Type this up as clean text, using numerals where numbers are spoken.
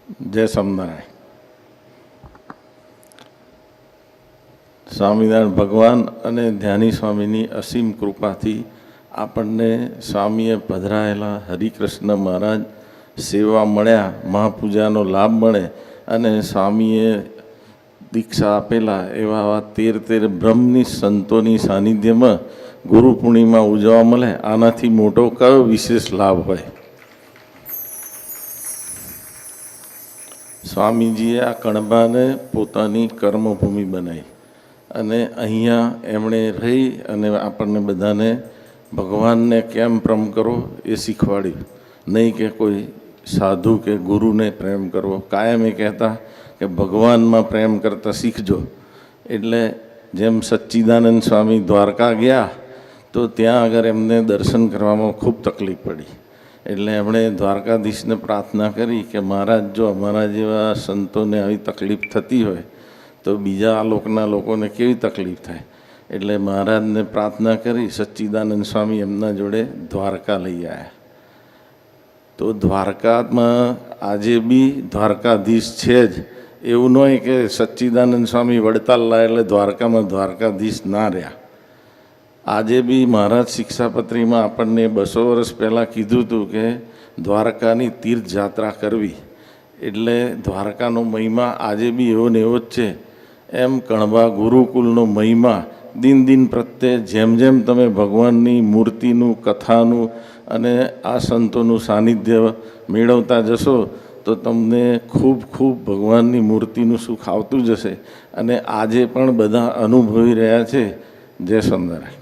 જય સ્વામિનારાયણ. સ્વામિનારાયણ ભગવાન અને ધ્યાની સ્વામીની અસીમ કૃપાથી આપણને સ્વામીએ પધરાયેલા હરિકૃષ્ણ મહારાજ સેવા મળ્યા, મહાપૂજાનો લાભ મળે અને સ્વામીએ દીક્ષા આપેલા એવા 13 બ્રહ્મની સંતોની સાનિધ્યમાં ગુરુ પૂર્ણિમા ઉજવવા મળે. આનાથી મોટો કયો વિશેષ લાભ હોય? સ્વામીજીએ આ કણભાને પોતાની કર્મભૂમિ બનાવી અને અહીંયા એમણે રહી અને આપણને બધાને ભગવાનને કેમ પ્રેમ કરવો એ શીખવાડ્યું. નહીં કે કોઈ સાધુ કે ગુરુને પ્રેમ કરવો. કાયમ એ કહેતા કે ભગવાનમાં પ્રેમ કરતા શીખજો. એટલે જેમ સચ્ચિદાનંદ સ્વામી દ્વારકા ગયા તો ત્યાં આગળ એમને દર્શન કરવામાં ખૂબ તકલીફ પડી. એટલે એમણે દ્વારકાધીશને પ્રાર્થના કરી કે મહારાજ, જો અમારા જેવા સંતોને આવી તકલીફ થતી હોય તો બીજા આલોકના લોકોને કેવી તકલીફ થાય. એટલે મહારાજને પ્રાર્થના કરી સચ્ચિદાનંદ સ્વામી એમના જોડે દ્વારકા લઈ આવ્યા. તો દ્વારકામાં આજે બી દ્વારકાધીશ છે જ. એવું ન હોય કે સચ્ચિદાનંદ સ્વામી વડતાલ લાયા એટલે દ્વારકામાં દ્વારકાધીશ ના રહ્યા. આજે બી મહારાજ શિક્ષાપત્રીમાં આપણને 200 વર્ષ પહેલાં કીધું હતું કે દ્વારકાની તીર્થયાત્રા કરવી. એટલે દ્વારકાનો મહિમા આજે બી એવો ને એવો જ છે. એમ કણભા ગુરુકુલનો મહિમા દિન પ્રત્યે જેમ જેમ તમે ભગવાનની મૂર્તિનું, કથાનું અને આ સંતોનું સાનિધ્ય મેળવતા જશો તો તમને ખૂબ ભગવાનની મૂર્તિનું સુખ આવતું જશે. અને આજે પણ બધા અનુભવી રહ્યા છે. જય સ્વામિનારાયણ.